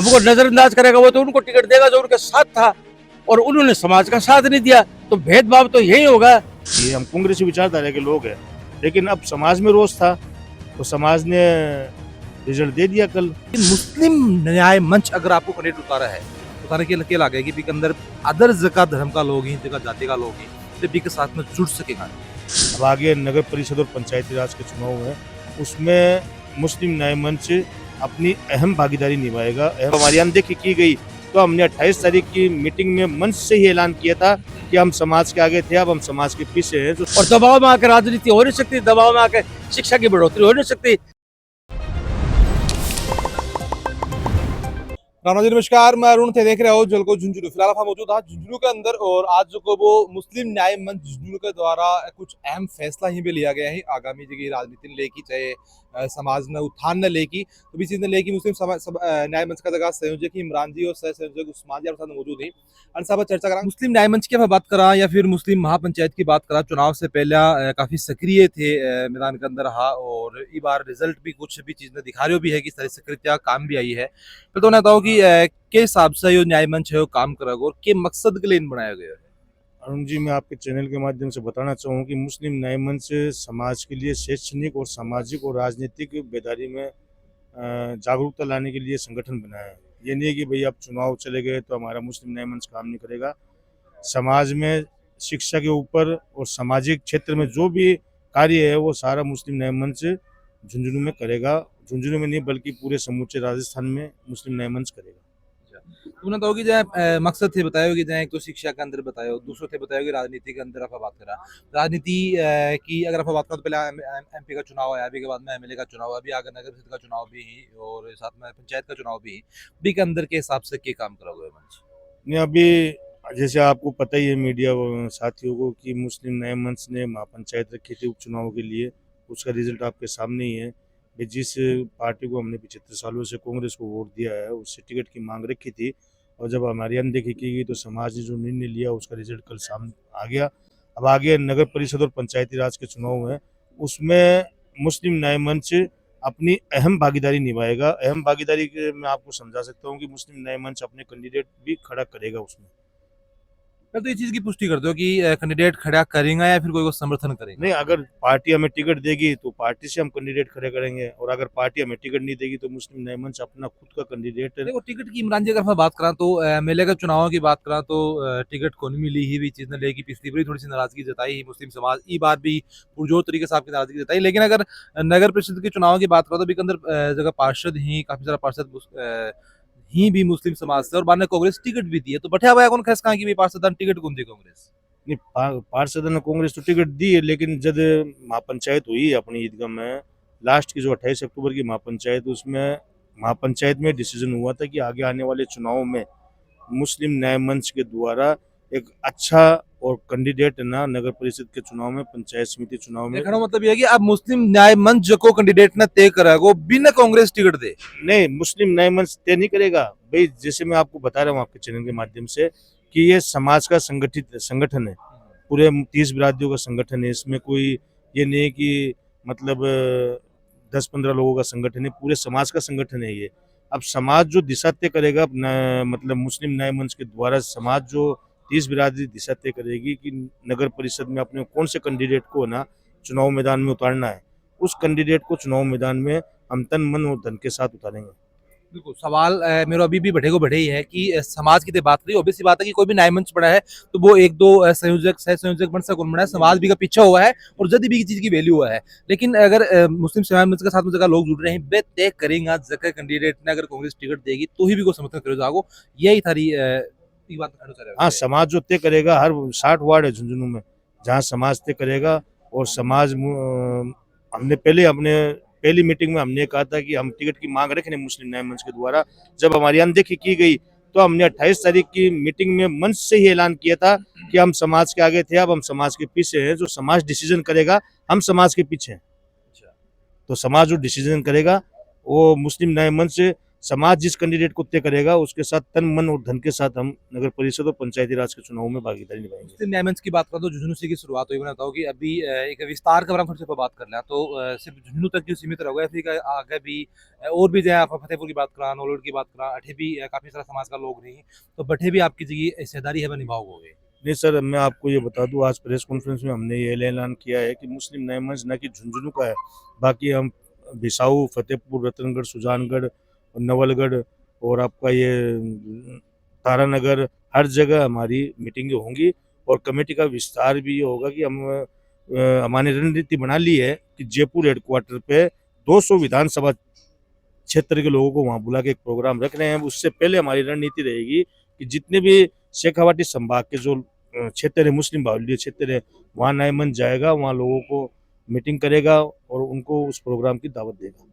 को नजरअंदाज करेगा वो तो उनको टिकट देगा जो उनके साथ था, और उन्होंने समाज का साथ नहीं दिया, तो भेदभाव तो यही होगा। ये हम कांग्रेसी विचारधारा के लोग हैं, लेकिन अब समाज में रोष था तो समाज ने रिजल्ट दे दिया कल। मुस्लिम न्याय मंच अगर आपको कैंडिडेट उतारा है, उतारने के लिए लगे कि के अंदर अदर जगह धर्म का लोग हैं, जगह जाति का लोग हैं, तो के साथ में जुड़ सकेगा। अब आगे नगर परिषद और पंचायती राज के चुनाव है, उसमें मुस्लिम न्याय मंच अपनी अहम भागीदारी निभाएगा। हमारी अनदेखी की गई तो हमने 28 तारीख की मीटिंग में मंच से ही ऐलान किया था कि हम समाज के आगे थे, अब हम समाज के पीछे हैं। और दबाव में आकर राजनीति हो नहीं सकती, दबाव में आकर शिक्षा की बढ़ोतरी हो नहीं सकती। राणा जी नमस्कार, मैं अरुण थे, देख रहे हो जल को झुंझुनू। फिलहाल हम मौजूद है झुंझुनू के अंदर और आज को वो मुस्लिम न्याय मंच झुंझुनू के द्वारा कुछ अहम फैसला ही भी लिया गया है आगामी जगह राजनीति ने लेकी, चाहे समाज ने उत्थान ने लेकी, तो भी चीज ने लेकी मुस्लिम न्याय मंच का जगह संयोजक इमरान जी और सह संयोजक उस्मान जी साथ मौजूद है। साहब चर्चा करा मुस्लिम न्याय मंच की बात करा या फिर मुस्लिम महापंचायत की बात करा, चुनाव से पहले काफी सक्रिय थे मैदान के अंदर रहा, और इस बार रिजल्ट भी कुछ भी चीज ने दिखा रहे भी है कि सारी सक्रियता काम भी आई है। फिर तो बताओ कि के हिसाब से यो न्याय मंच है वो काम करेगा और के मकसद के लिए बनाया गया है। अरुण जी, मैं आपके चैनल के माध्यम से बताना चाहूँ कि मुस्लिम न्याय मंच समाज के लिए शैक्षणिक और सामाजिक और राजनीतिक बेदारी में जागरूकता लाने के लिए संगठन बनाया है। ये नहीं है कि भाई अब चुनाव चले गए तो हमारा मुस्लिम न्याय मंच काम नहीं करेगा। समाज में शिक्षा के ऊपर और सामाजिक क्षेत्र में जो भी कार्य है वो सारा मुस्लिम न्याय मंच झुंझुनू में करेगा। झुंझुनू में नहीं बल्कि पूरे समूचे राजस्थान में मुस्लिम न्याय मंच करेगा। तुमने तो कि जाए मकसद थे बताया कि जाए एक तो शिक्षा के अंदर बताया, दूसरों थे बताया कि राजनीति के अंदर आप बात करा। राजनीति की अगर आप बात करो तो पहले एमपी का चुनाव है, अभी के बाद में एमएलए का चुनाव है, अभी आगे नगर परिषद का चुनाव भी है और साथ में पंचायत का चुनाव भी है। बी के अंदर के हिसाब से क्या काम करोगे मंच? नहीं, अभी जैसे आपको पता ही है मीडिया साथियों को कि मुस्लिम न्याय मंच ने महापंचायत रखी थी उपचुनाव के लिए, उसका रिजल्ट आपके सामने ही है। जिस पार्टी को हमने 75 सालों से कांग्रेस को वोट दिया है उससे टिकट की मांग रखी थी, और जब हमारी अनदेखी की गई तो समाज ने जो निर्णय लिया उसका रिजल्ट कल सामने आ गया। अब आगे नगर परिषद और पंचायती राज के चुनाव है, उसमें मुस्लिम न्याय मंच अपनी अहम भागीदारी निभाएगा। अहम भागीदारी के मैं आपको समझा सकता हूँ कि मुस्लिम न्याय मंच अपने कैंडिडेट भी खड़ा करेगा उसमें। तो ये चीज की पुष्टि कर दो कि कैंडिडेट खड़ा करेगा या फिर कोई को समर्थन करेगा? नहीं, अगर पार्टी हमें टिकट देगी तो पार्टी से हम कैंडिडेट खड़े करेंगे, और अगर पार्टी हमें टिकट नहीं देगी तो मुस्लिम न्याय मंच अपना खुद का कैंडिडेट। देखो टिकट की इमरान जी अगर मैं बात करा तो एमएलए का चुनाव की बात करा तो टिकट को नहीं मिली ही भी चीज ने लेगी, पिछली बार थोड़ी सी नाराजगी जताई ही मुस्लिम समाज, ई बार भी पुरजोर तरीके से आपकी नाराजगी जताई। लेकिन अगर नगर परिषद के चुनाव की बात करो तो भी के अंदर जगह पार्षद ही काफी सारा पार्षद ही भी मुस्लिम समाज से, और बाद में कांग्रेस टिकट भी दी है, तो बैठा हुआ कौन खास कहा कि पार्षद टिकट कौन दी कांग्रेस? नहीं, पार्षद ने कांग्रेस तो टिकट दी है, लेकिन जब महापंचायत हुई अपनी ईदगाह में लास्ट की जो 28 अक्टूबर की महापंचायत, उसमें महापंचायत में डिसीजन हुआ था कि आगे आने वाले चुनाव में मुस्लिम न्याय मंच के द्वारा एक अच्छा और कैंडिडेट ना नगर परिषद के चुनाव में, पंचायत समिति चुनाव में। देखना मतलब ये है कि अब मुस्लिम न्याय मंच को कैंडिडेट ने तय करेगा बिना कांग्रेस टिकट दे? नहीं, मुस्लिम न्याय मंच तय नहीं करेगा भाई। जैसे मैं आपको बता रहा हूँ आपके चैनल के माध्यम से कि ये समाज का संगठित संगठन है, पूरे 30 बिरादरियों का संगठन है। इसमें कोई ये नहीं है कि मतलब 10-15 लोगों का संगठन है, पूरे समाज का संगठन है ये। अब समाज जो दिशा तय करेगा मतलब मुस्लिम न्याय मंच के द्वारा समाज जो 30 बिरादरी दिशा तय करेगी कि नगर परिषद में अपने कौन से कैंडिडेट को ना चुनाव मैदान में उतारना है, उस कैंडिडेट को चुनाव मैदान में हम तन मन और धन के साथ उतारेंगे। बिल्कुल, सवाल मेरा अभी भी बढ़े ही है कि समाज की बात करी, ऑब्वियस सी बात है कि कोई भी न्याय मंच बना है तो वो एक दो संयोजक सह संयोजक बन सकता बना है, समाज भी का पीछा हुआ है और जद भी चीज की वैल्यू हुआ है। लेकिन अगर मुस्लिम समाज मंच के साथ में जगह लोग जुड़ रहे हैं, वे तय करेंगे जगह कैंडिडेट ने अगर कांग्रेस टिकट देगी तो ही भी को समर्थन करो जागो, यही थारी बात। हाँ, समाज जो तय करेगा, हर 60 वार्ड है झुंझुनू में जहाँ समाज तय करेगा, और समाज हमने पहली मीटिंग में हमने कहा था कि हम टिकट की मांग रखें मुस्लिम न्याय मंच के द्वारा। जब हमारी अनदेखी की गई तो हमने 28 तारीख की मीटिंग में मंच से ही ऐलान किया था कि हम समाज के आगे थे, अब हम समाज के पीछे हैं। जो समाज डिसीजन करेगा हम समाज के पीछे हैं। तो समाज जो डिसीजन करेगा वो मुस्लिम न्याय मंच समाज जिस कैंडिडेट को तय करेगा उसके साथ तन मन और धन के साथ हम नगर परिषद और पंचायती राज के चुनाव में भागीदारी निभाएंगे। मुस्लिम न्याय मंच की बात करें तो झुंझुनू से की शुरुआत हुई। मैं बताऊँ कि अभी एक विस्तार के बारे में थोड़ी सी बात कर लें तो सिर्फ झुंझुनू तक क्यों सीमित रह गया, फिर आगे भी और भी जहाँ फतेहपुर की बात करा, नौलड़ की बात करा, अठे भी काफी सारा समाज का लोग नहीं, तो बठे भी आपकी जगह हिस्सेदारी है वह निभाओगे? नहीं सर, मैं आपको ये बता दूं, आज प्रेस कॉन्फ्रेंस में हमने ये ऐलान किया है कि मुस्लिम न्याय मंच न कि झुंझुनू का है, बाकी हम बिसाऊ, फतेहपुर, रतनगढ़, सुजानगढ़, नवलगढ़ और आपका ये तारानगर, हर जगह हमारी मीटिंगें होंगी और कमेटी का विस्तार भी ये होगा कि हमारी रणनीति बना ली है कि जयपुर हेडक्वार्टर पे 200 विधानसभा क्षेत्र के लोगों को वहाँ बुला के एक प्रोग्राम रख रहे हैं। उससे पहले हमारी रणनीति रहेगी कि जितने भी शेखावाटी संभाग के जो क्षेत्र है, मुस्लिम बाहुल्य क्षेत्र है, वहाँ न्याय मंच जाएगा, वहाँ लोगों को मीटिंग करेगा और उनको उस प्रोग्राम की दावत देगा।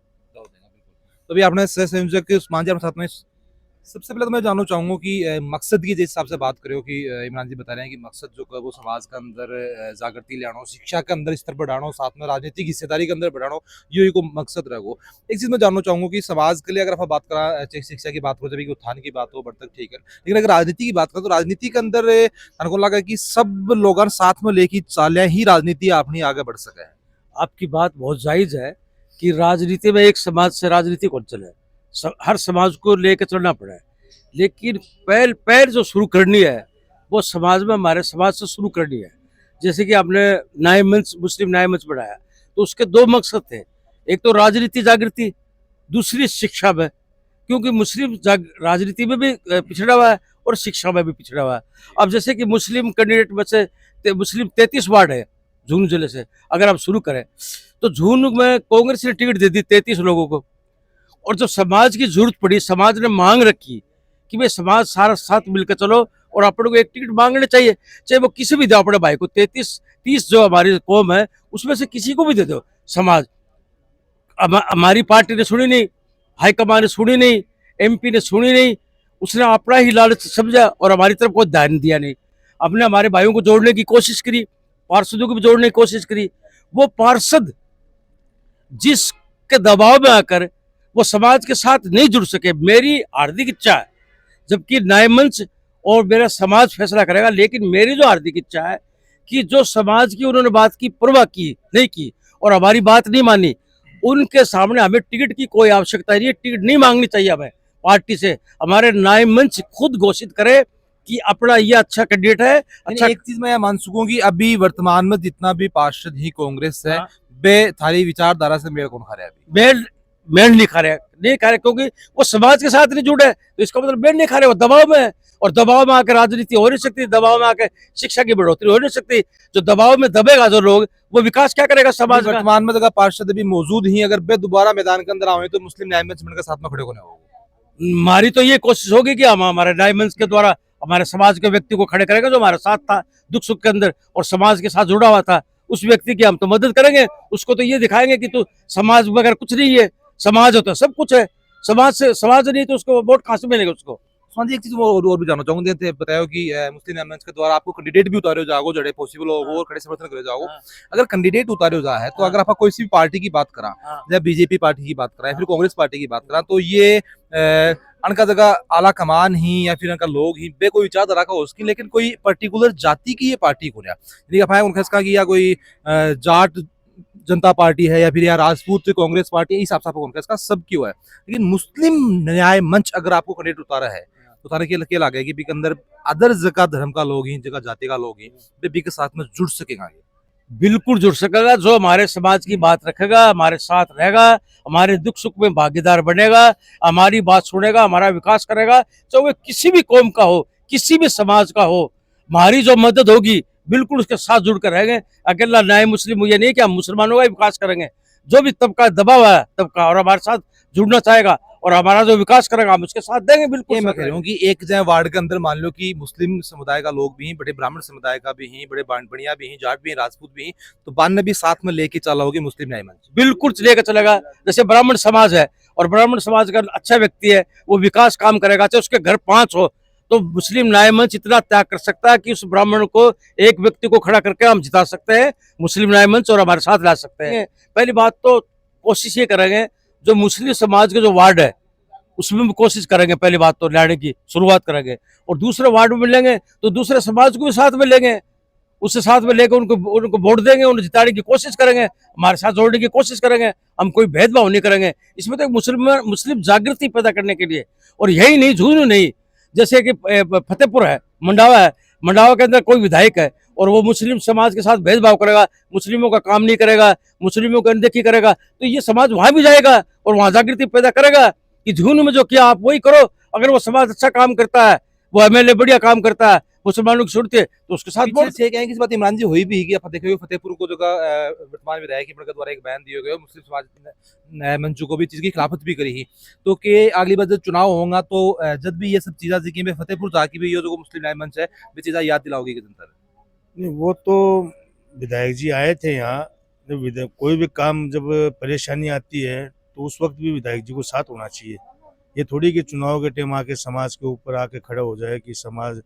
तो अभी आपने सह संयोजक उस्मान जी अपने साथ में, सबसे पहले तो मैं जानना चाहूंगा कि मकसद की जिस हिसाब से बात करो कि इमरान जी बता रहे हैं कि मकसद जो है वो समाज के अंदर जागृति लानो, शिक्षा के अंदर स्तर बढ़ानो, साथ में राजनीतिक हिस्सेदारी के अंदर बढ़ानो, ये को मकसद रहो। एक चीज मैं जानना चाहूंगा कि समाज के लिए अगर आप बात करा, शिक्षा की बात करो, जब उत्थान की बात हो बढ़ तक ठीक है, लेकिन अगर राजनीति की बात करें तो राजनीति के अंदर को लगा कि सब लोग साथ में लेके चाले ही राजनीति अपनी आगे बढ़ सके। आपकी बात बहुत जायज है कि राजनीति में एक समाज से राजनीति कौन चले, हर समाज को लेकर चलना पड़ा है, लेकिन पहल जो शुरू करनी है वो समाज में, हमारे समाज से शुरू करनी है। जैसे कि आपने न्याय मंच, मुस्लिम न्याय मंच बढ़ाया, तो उसके दो मकसद थे, एक तो राजनीति जागृति, दूसरी शिक्षा में, क्योंकि मुस्लिम राजनीति में भी पिछड़ा हुआ है और शिक्षा में भी पिछड़ा हुआ है। अब जैसे कि मुस्लिम कैंडिडेट में से मुस्लिम 33 वार्ड है झुंझुनू जिले से, अगर आप शुरू करें तो झुंझुनू में कांग्रेस ने टिकट दे दी 33 लोगों को, और जब समाज की जरूरत पड़ी, समाज ने मांग रखी कि भाई समाज सारा साथ मिलकर चलो और अपन को एक टिकट मांगने चाहिए, चाहे वो किसी भी दो अपने भाई को, 33-30 जो हमारी कौम है उसमें से किसी को भी दे दो समाज। हमारी पार्टी ने सुनी नहीं, हाईकमान ने सुनी नहीं, MP ने सुनी नहीं, उसने अपना ही लालच समझा और हमारी तरफ कोई ध्यान दिया नहीं। हमने हमारे भाइयों को जोड़ने की कोशिश करी, पार्षदों को भी जोड़ने की कोशिश करी, वो पार्षद जिसके दबाव में आकर वो समाज के साथ नहीं जुड़ सके। मेरी हार्दिक इच्छा है, जबकि न्याय मंच और मेरा समाज फैसला करेगा, लेकिन मेरी जो हार्दिक इच्छा है कि जो समाज की उन्होंने बात की परवाह की नहीं की और हमारी बात नहीं मानी, उनके सामने हमें टिकट की कोई आवश्यकता नहीं है, टिकट नहीं मांगनी चाहिए हमें पार्टी से। हमारे न्याय मंच खुद घोषित करे कि अपना ये अच्छा कैंडिडेट है। अच्छा, एक चीज मैं मान सकूं कि अभी वर्तमान में जितना भी पार्षद ही कांग्रेस है, बे थारी विचारधारा से मेल कौन खा रहा है? मेल नहीं खा रहे, क्योंकि वो समाज के साथ नहीं जुड़े, तो इसका मतलब मेल नहीं खा रहे, वो दबाव में है, और दबाव में आकर राजनीति हो नहीं सकती, दबाव में आकर शिक्षा की बढ़ोतरी हो नहीं सकती। जो दबाव में दबेगा जो लोग, वो विकास क्या करेगा समाज का? वर्तमान में जगह पार्षद भी मौजूद ही, अगर बे दोबारा मैदान के अंदर आए तो मुस्लिम न्याय मंच के साथ में खड़े होने होगा। हमारी तो ये कोशिश होगी कि हम हमारे न्याय मंच के द्वारा हमारे समाज के व्यक्ति को खड़े करेंगे, जो हमारे साथ था दुख सुख के अंदर और समाज के साथ जुड़ा हुआ था, उस व्यक्ति की हम तो मदद करेंगे। उसको तो ये दिखाएंगे कि तू समाज वगैरह कुछ नहीं है, समाज होता है सब कुछ है, समाज नहीं तो उसको वोट कहाँ से मिलेगा उसको। हाँ जी, एक चीज और भी जानना चाहूंगा, जैसे बताया कि मुस्लिम न्याय मंच के द्वारा आपको कैंडिडेट भी उतारे जाओ, जड़े पॉसिबल हो और खड़े समर्थन करे जाओ। अगर कैंडिडेट उतारे जा है तो अगर आप कोई सी पार्टी की बात करा, या बीजेपी पार्टी की बात करा, या फिर कांग्रेस पार्टी की बात करा, तो ये अनका जगह आला कमान ही या फिर अनका लोग ही बे कोई विचारधारा का हो उसकी, लेकिन कोई पर्टिकुलर जाति की ये पार्टी को या कोई जाट जनता पार्टी है या फिर या राजपूत कांग्रेस पार्टी, इस हिसाब से कांग्रेस का सब क्यों है, लेकिन मुस्लिम न्याय मंच अगर आपको कैंडिडेट उतारा है उतारने के लगे कि अंदर अदर जगह धर्म का लोग ही, जगह जाति का लोग ही बे के साथ में जुड़ सकेगा? बिल्कुल जुड़ सकेगा, जो हमारे समाज की बात रखेगा, हमारे साथ रहेगा, हमारे दुख सुख में भागीदार बनेगा, हमारी बात सुनेगा, हमारा विकास करेगा, चाहे वो किसी भी कौम का हो, किसी भी समाज का हो, हमारी जो मदद होगी बिल्कुल उसके साथ जुड़कर रहेंगे। अकेला न्याय मुस्लिम ये नहीं कि हम मुसलमानों का विकास करेंगे, जो भी तबका दबाव है तबका और हमारे साथ जुड़ना चाहेगा और हमारा जो विकास करेगा हम उसके साथ देंगे। बिल्कुल मैं कह रहा हूँ कि एक जगह वार्ड के अंदर मान लो कि मुस्लिम समुदाय का लोग भी हैं, बड़े ब्राह्मण समुदाय का भी हैं, बड़े बांटबड़िया भी हैं, जाट भी हैं, राजपूत भी हैं, तो बान भी साथ में लेके चला होगी मुस्लिम न्याय मंच? बिल्कुल लेकर चलेगा। जैसे ब्राह्मण समाज है और ब्राह्मण समाज का अच्छा व्यक्ति है, वो विकास काम करेगा, चाहे उसके घर 5 हो, तो मुस्लिम न्याय मंच इतना त्याग कर सकता है कि उस ब्राह्मण को, एक व्यक्ति को खड़ा करके हम जिता सकते हैं मुस्लिम न्याय मंच और हमारे साथ ला सकते हैं। पहली बात तो कोशिश ये करेंगे जो मुस्लिम समाज के जो वार्ड है उसमें भी कोशिश करेंगे, पहली बात तो लाने की शुरुआत करेंगे। और दूसरे वार्ड में मिलेंगे तो दूसरे समाज को भी साथ में लेंगे, उससे साथ में लेकर उनको उनको वोट देंगे, उन्हें जिताने की कोशिश करेंगे, हमारे साथ जोड़ने की कोशिश करेंगे। हम कोई भेदभाव नहीं करेंगे। इसमें तो एक मुस्लिम जागृति पैदा करने के लिए, और यही नहीं, झुंझुनू नहीं, जैसे कि फतेहपुर है, मंडावा है, मंडावा के अंदर कोई विधायक है और वो मुस्लिम समाज के साथ भेदभाव करेगा, मुस्लिमों का काम नहीं करेगा, मुस्लिमों की अनदेखी करेगा, तो ये समाज वहां भी जाएगा और वहां जागृति पैदा करेगा कि झुंझुनू में जो किया आप वही करो। अगर वो समाज अच्छा काम करता है, वो एमएलए बढ़िया काम करता है, मुसलमानों की सुनते तो उसके साथ पीछे से कहें कि इस बात इमरान जी हुई भी कि आप देखे हो फतेहपुर को जो वर्तमान विधायक के द्वारा एक बयान दिए गए मुस्लिम समाज न्याय मंच को भी चीज की खिलाफत भी करी ही, तो के अगली बार जब चुनाव होगा तो जब भी ये सब चीजा जी में फतेहपुर जाके भी ये जो मुस्लिम न्याय मंच है ये चीजा याद दिलाओगी कि जनता नहीं, वो तो विधायक जी आए थे यहाँ। जब कोई भी काम जब परेशानी आती है तो उस वक्त भी विधायक जी को साथ होना चाहिए। ये थोड़ी कि चुनाव के टाइम आके समाज के ऊपर आके खड़ा हो जाए कि समाज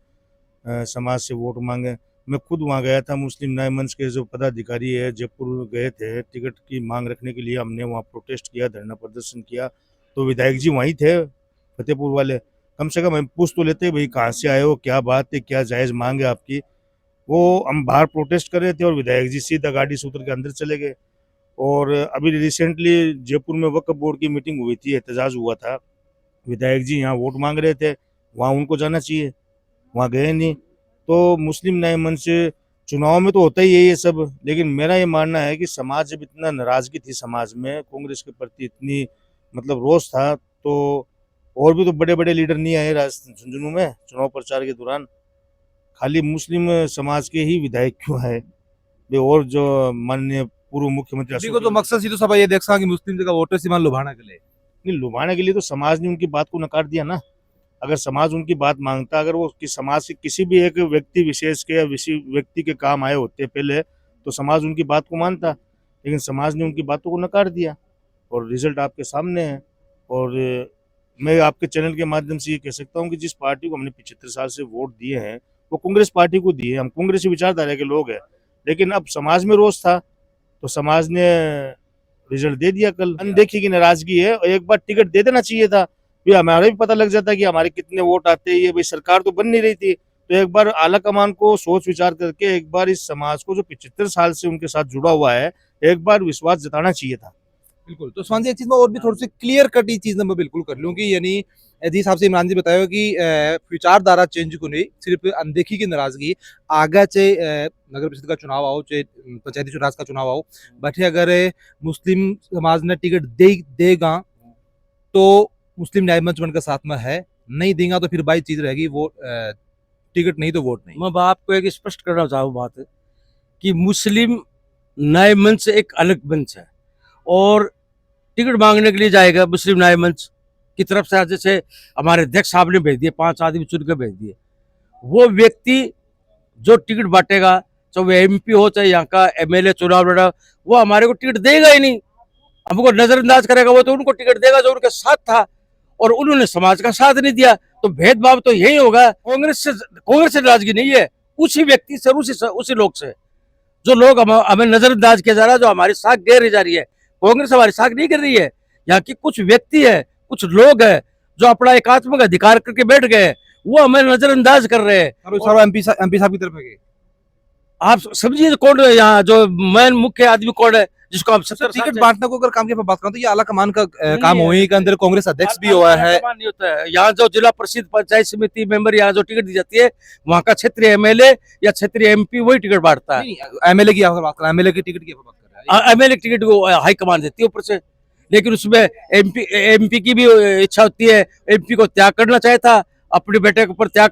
से वोट मांगे। मैं खुद वहाँ गया था, मुस्लिम न्याय मंच के जो पदाधिकारी है जयपुर गए थे टिकट की मांग रखने के लिए, हमने वहाँ प्रोटेस्ट किया, धरना प्रदर्शन किया, तो विधायक जी वहीं थे फतेहपुर वाले। कम से कम हम पूछ तो लेते भाई कहाँ से आए हो, क्या बात है, क्या जायज़ मांग है आपकी। वो हम बाहर प्रोटेस्ट कर रहे थे और विधायक जी सीधा गाड़ी से उतर के अंदर चले गए। और अभी रिसेंटली जयपुर में वक्फ बोर्ड की मीटिंग हुई थी, एहतजाज हुआ था, विधायक जी यहाँ वोट मांग रहे थे, वहाँ उनको जाना चाहिए, वहाँ गए नहीं। तो मुस्लिम न्याय मंच चुनाव में तो होता ही है ये सब, लेकिन मेरा ये मानना है कि समाज जब इतना नाराजगी थी, समाज में कांग्रेस के प्रति इतनी मतलब रोष था, तो और भी तो बड़े बड़े लीडर नहीं आए झुंझुनू में चुनाव प्रचार के दौरान, खाली मुस्लिम समाज के ही विधायक क्यों है वे। और जो माननीय पूर्व मुख्यमंत्री है को तो मकसद तो सब ये देख सा कि मुस्लिम जगह वोटर सीमान लुभाना के लिए नहीं, लुभाने के लिए तो समाज ने उनकी बात को नकार दिया ना। अगर समाज उनकी बात मांगता, अगर वो समाज के किसी भी एक व्यक्ति विशेष के या व्यक्ति के काम आए होते पहले, तो समाज उनकी बात को मानता, लेकिन समाज ने उनकी बातों को नकार दिया और रिजल्ट आपके सामने है। और मैं आपके चैनल के माध्यम से ये कह सकता हूँ कि जिस पार्टी को हमने 75 साल से वोट दिए हैं वो कांग्रेस पार्टी को दिए। हम कांग्रेसी विचारधारा के लोग हैं, लेकिन अब समाज में रोष था तो समाज ने रिजल्ट दे दिया। कल अनदेखी की नाराजगी है और एक बार टिकट दे देना चाहिए था, भी हमारे भी पता लग जाता कि हमारे कितने वोट आते हैं। ये भाई सरकार तो बन नहीं रही थी, तो एक बार आला कमान को सोच विचार करके एक बार इस समाज को जो 75 साल से उनके साथ जुड़ा हुआ है, एक बार विश्वास जताना चाहिए था। बिल्कुल। तो स्वान जी एक चीज में और भी थोड़ी सी क्लियर कट ये चीज मैं बिल्कुल कर लूँ कि यानी जिस हिसाब से इमरान जी बताया कि विचारधारा चेंज को नहीं, सिर्फ अनदेखी की नाराजगी आगे चाहे नगर परिषद का चुनाव आओ, चाहे पंचायती राज का चुनाव आओ, बैठे अगर मुस्लिम समाज ने टिकट देगा तो मुस्लिम न्याय मंच बनकर साथ में है, नहीं देगा तो फिर बाई चीज रहेगी वो टिकट नहीं तो वोट नहीं। मैं आपको एक स्पष्ट करना चाहूँ बात कि मुस्लिम न्याय मंच एक अलग मंच है और टिकट मांगने के लिए जाएगा मुस्लिम न्याय मंच की तरफ से, जैसे हमारे अध्यक्ष साहब ने भेज दिए, 5 आदमी चुन के भेज दिए, वो व्यक्ति जो टिकट बांटेगा, चाहे वो एमपी हो चाहे यहाँ का एमएलए चुनाव लड़ा, वो हमारे को टिकट देगा ही नहीं, हमको नजरअंदाज करेगा। वो तो उनको टिकट देगा जो उनके साथ था और उन्होंने समाज का साथ नहीं दिया, तो भेदभाव तो यही होगा। कांग्रेस से नाराजगी नहीं है, उसी व्यक्ति से, उसी लोग से, जो लोग हमें नजरअंदाज किया जा रहा है, जो हमारी साख घेर जा रही है। कांग्रेस हमारी साख नहीं कर रही है, यहाँ की कुछ व्यक्ति है, कुछ लोग है जो अपना एकात्मक अधिकार करके बैठ गए, वो हमें नजरअंदाज कर रहे हैं। एमपी साहब की तरफ है। आप समझिए कौन है यहाँ जो मेन मुख्य आदमी कौन है जिसको आप टिकट बांटने को अगर काम की बात करें तो ये आला कमान का काम हुई के अंदर कांग्रेस अध्यक्ष भी हुआ है। नहीं होता है यहाँ जो जिला परिषद पंचायत समिति मेंबर यहाँ जो टिकट दी जाती है, वहाँ का क्षेत्रीय एमएलए या क्षेत्रीय एमपी वही टिकट बांटता है। एमएलए की बात कर, एमएलए की टिकट की बात कर रहे हैं, एमएलए टिकट को हाईकमान देती है ऊपर से, लेकिन उसमें एमपी की भी इच्छा होती है, एमपी को त्याग करना चाहिए था, अपने बेटे के ऊपर त्याग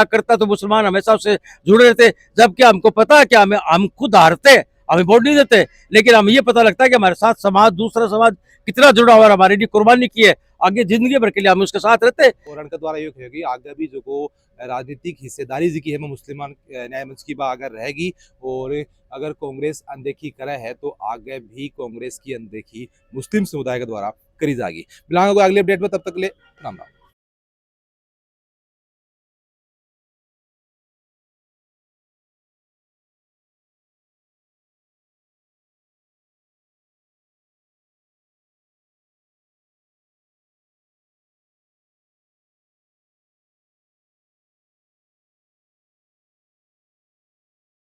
करता तो मुसलमान हमेशा उससे जुड़े रहते। जबकि हमको पता है कि हम खुद हारते, हमें वोट नहीं देते, लेकिन हमें ये पता लगता है कि हमारे साथ समाज, दूसरा समाज कितना जुड़ा हुआ है, हमारे लिए कुर्बानी की है, आगे जिंदगी भर के लिए हम उसके साथ रहते। और उनके द्वारा ये कहेगी आगे भी जो को राजनीतिक हिस्सेदारी जी की है मुस्लिमान न्याय मंच की बात अगर रहेगी, और अगर कांग्रेस अनदेखी करे है तो आगे भी कांग्रेस की अनदेखी मुस्लिम समुदाय के द्वारा करी जाएगी। बिलांग अगले अपडेट में, तब तक ले राम राम।